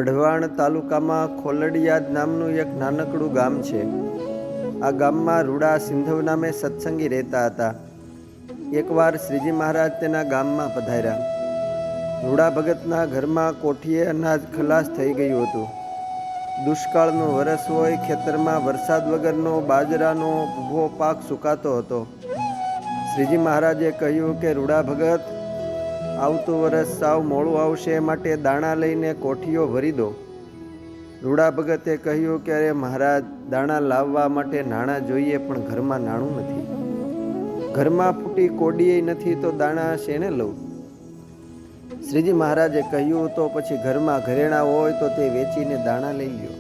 વઢવાણ તાલુકામાં ખોલડિયાદ નામનું એક નાનકડું ગામ છે. આ ગામમાં રૂડા સિંધવ નામે સત્સંગી રહેતા હતા. એકવાર શ્રીજી મહારાજ તેના ગામમાં પધાર્યા. રૂડા ભગતના ઘરમાં કોઠીએ અનાજ ખલાસ થઈ ગયું હતું. દુષ્કાળનો વરસ હોય, ખેતરમાં વરસાદ વગરનો બાજરાનો ઊભો પાક સુકાતો હતો. શ્રીજી મહારાજે કહ્યું કે રૂડા ભગત, આવતું વરસ સાવ મોડું આવશે, માટે દાણા લઈને કોઠીઓ ભરી દો. રૂડા ભગતે કહ્યું કે અરે મહારાજ, દાણા લાવવા માટે નાણાં જોઈએ, પણ ઘરમાં નાણું નથી. ઘરમાં ફૂટી કોડીએ નથી, તો દાણા શેને લઉં? શ્રીજી મહારાજે કહ્યું, તો પછી ઘરમાં ઘરેણાં હોય તો તે વેચીને દાણા લઈ લ્યો.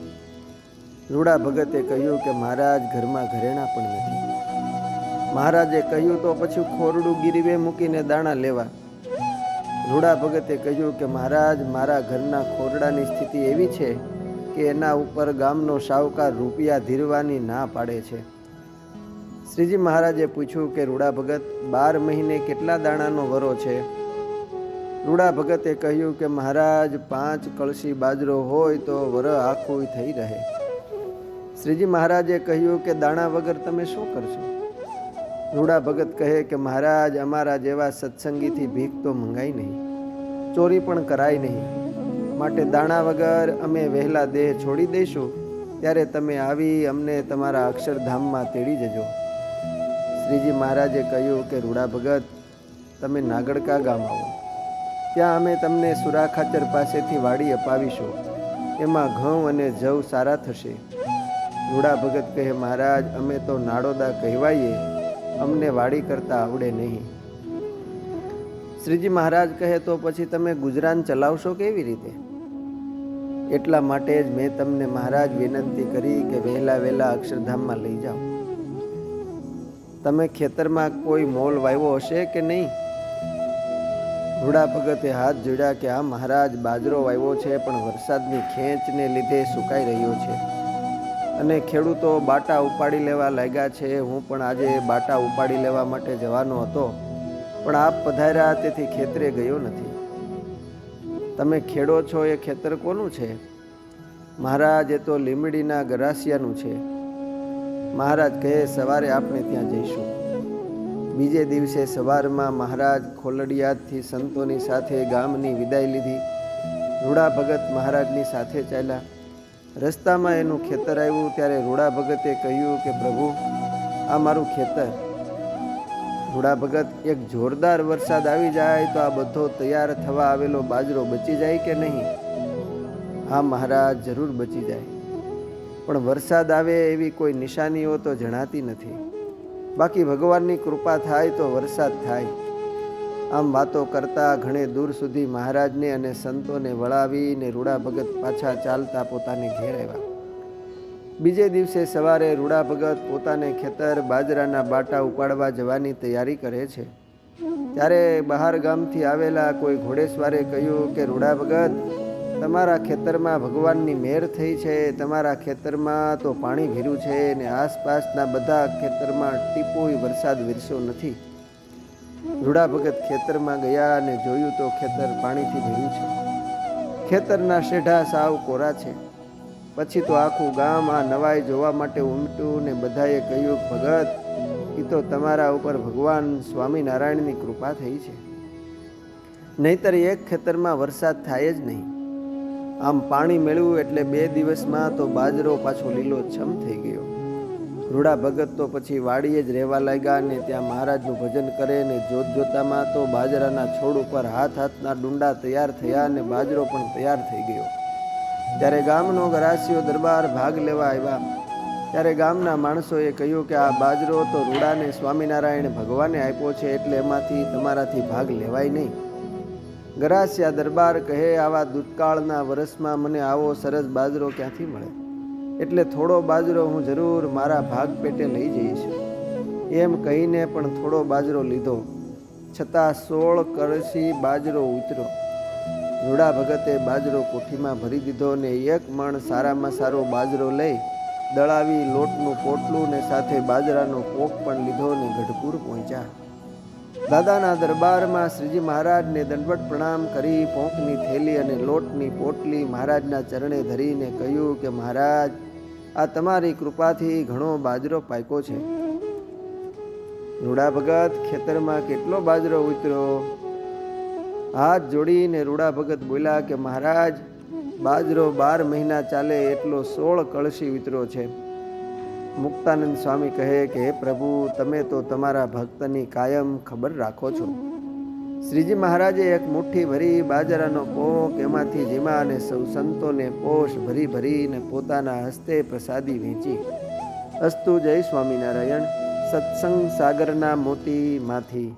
રૂડા ભગતે કહ્યું કે મહારાજ, ઘરમાં ઘરેણાં પણ નથી. મહારાજે કહ્યું, તો પછી ખોરડું ગીરવે મૂકીને દાણા લેવા. રૂડા ભગતે કહ્યું કે મહારાજ, મારા ઘરના ખોરડાની સ્થિતિ એવી છે કે એના ઉપર ગામનો શાહુકાર રૂપિયા ધીરવાની ના પાડે છે. શ્રીજી મહારાજે પૂછ્યું કે રૂડા ભગત, 12 મહિને કેટલા દાણાનો વરો છે? રૂડા ભગતે કહ્યું કે મહારાજ, 5 કળશી બાજરો હોય તો વર આખું થઈ રહે. શ્રીજી મહારાજે કહ્યું કે દાણા વગર તમે શું કરશો? રૂડા ભગત કહે કે મહારાજ, અમારા જેવા સત્સંગીથી ભીખ તો મંગાઈ નહીં, ચોરી પણ કરાય નહીં, માટે દાણા વગર અમે વહેલા દેહ છોડી દઈશું, ત્યારે તમે આવી અમને તમારા અક્ષરધામમાં તેડી જજો. શ્રીજી મહારાજે કહ્યું કે રૂડા ભગત, તમે નાગડકા ગામ આવો, ત્યાં અમે તમને સુરાખાચર પાસેથી વાડી અપાવીશું. એમાં ઘઉં અને જવ સારા થશે. રૂડા ભગત કહે, મહારાજ, અમે તો નાડોદા કહેવાઈએ, અમને વાડી કરતા આવડે નહીં. શ્રીજી મહારાજ કહે, તો પછી તમે ગુજરાન ચલાવશો કેવી રીતે? એટલા માટે જ મેં તમને મહારાજ વિનંતી કરી કે વહેલા અક્ષરધામમાં લઈ જાઓ. તમે ખેતરમાં કોઈ મોલ વાવ્યો હશે કે નહીં? રૂડા ભગતે હાથ જોડ્યા કે હા મહારાજ, બાજરો વાવ્યો છે, પણ વરસાદની ખેંચને લીધે સુકાઈ રહ્યો છે અને ખેડૂતો બાટા ઉપાડી લેવા લાગ્યા છે. હું પણ આજે બાટા ઉપાડી લેવા માટે જવાનો હતો, પણ આપ પધાર્યા તેથી ખેતરે ગયો નથી. તમે ખેડો છો, એ ખેતર કોનું છે? મહારાજ, એ તો લીમડીના ગરાસિયાનું છે. મહારાજ કહે, સવારે આપણે ત્યાં જઈશું. બીજે દિવસે સવારમાં મહારાજ ખોલડિયાદથી સંતોની સાથે ગામની વિદાય લીધી. રૂડા ભગત મહારાજની સાથે ચાલ્યા. રસ્તામાં એનું ખેતર આવ્યું, ત્યારે રૂડા ભગતે કહ્યું કે પ્રભુ, આ મારું ખેતર. રૂડા ભગત, એક જોરદાર વરસાદ આવી જાય તો આ બધો તૈયાર થવા આવેલો બાજરો બચી જાય કે નહીં? હા મહારાજ, જરૂર બચી જાય, પણ વરસાદ આવે એવી કોઈ નિશાનીઓ તો જણાતી નથી. બાકી ભગવાનની કૃપા થાય તો વરસાદ થાય. આમ વાતો કરતા ઘણે દૂર સુધી મહારાજને અને સંતોને વળાવીને રૂડા ભગત પાછા ચાલતા પોતાને ઘેર આવ્યા. બીજે દિવસે સવારે રૂડા ભગત પોતાને ખેતર બાજરાના બાટા ઉપાડવા જવાની તૈયારી કરે છે. ત્યારે બહાર ગામથી આવેલા કોઈ ઘોડેસવારે કહ્યું કે રૂડા ભગત, તમારા ખેતરમાં ભગવાનની મહેર થઈ છે. તમારા ખેતરમાં તો પાણી ભર્યું છે ને આસપાસના બધા ખેતરમાં ટીપોય વરસાદ વરસ્યો નથી. રૂડા ભગત ખેતરમાં ગયા અને જોયું તો ખેતર પાણીથી ભર્યું છે. ખેતરના શેઢા સાવ કોરા છે. પછી તો આખું ગામ આ નવાઈ જોવા માટે ઉમટ્યું ને બધાએ કહ્યું, ભગત, એ તો તમારા ઉપર ભગવાન સ્વામિનારાયણની કૃપા થઈ છે, નહીતર એક ખેતરમાં વરસાદ થાય જ નહીં. આમ પાણી મેળવ્યું એટલે 2 દિવસમાં તો બાજરો પાછો લીલોછમ થઈ ગયો. રૂડા ભગત તો પછી વાડીએ જ રહેવા લાગ્યા ને ત્યાં મહારાજનું ભજન કરે ને જોતામાં તો બાજરાના છોડ ઉપર હાથના ડુંડા તૈયાર થયા અને બાજરો પણ તૈયાર થઈ ગયો. ત્યારે ગામનો ગરાસિયો દરબાર ભાગ લેવા આવ્યા. ત્યારે ગામના માણસોએ કહ્યું કે આ બાજરો તો રૂડાને સ્વામિનારાયણ ભગવાને આપ્યો છે, એટલે એમાંથી તમારાથી ભાગ લેવાય નહીં. ગરાસિયા દરબાર કહે, આવા દુષ્કાળના વરસમાં મને આવો સરસ બાજરો ક્યાંથી મળે? એટલે થોડો બાજરો હું જરૂર મારા ભાગ પેટે લઈ જઈશ. એમ કહીને પણ થોડો બાજરો લીધો, છતાં 16 કળશી બાજરો ઉતર્યો. રૂડા ભગતે બાજરો કોઠીમાં ભરી દીધો ને 1 મણ સારામાં સારો બાજરો લઈ દળાવી લોટનું પોટલું ને સાથે બાજરાનો પોક પણ લીધો ને ગઢપુર પહોંચ્યા. દાદાના દરબારમાં શ્રીજી મહારાજને દંડવત પ્રણામ કરી પોંકની થેલી અને લોટની પોટલી મહારાજના ચરણે ધરીને કહ્યું કે મહારાજ, આ તમારી કૃપાથી ઘણો બાજરો પાક્યો છે. રૂડા ભગત, ખેતરમાં કેટલો બાજરો ઉતર્યો? હાથ જોડીને રૂડા ભગત બોલ્યા કે મહારાજ, બાજરો 12 મહિના ચાલે એટલો 16 કળશી ઉતર્યો છે. મુક્તાનંદ સ્વામી કહે કે હે પ્રભુ, તમે તો તમારા ભક્તની કાયમ ખબર રાખો છો. શ્રીજી મહારાજે એક મુઠ્ઠી ભરી બાજરાનો પોક એમાંથી જીમા અને સૌ સંતોને પોષ ભરી ભરીને પોતાના હસ્તે પ્રસાદી વેચી. અસ્તુ. જય સ્વામિનારાયણ. સત્સંગ સાગરના મોતીમાંથી.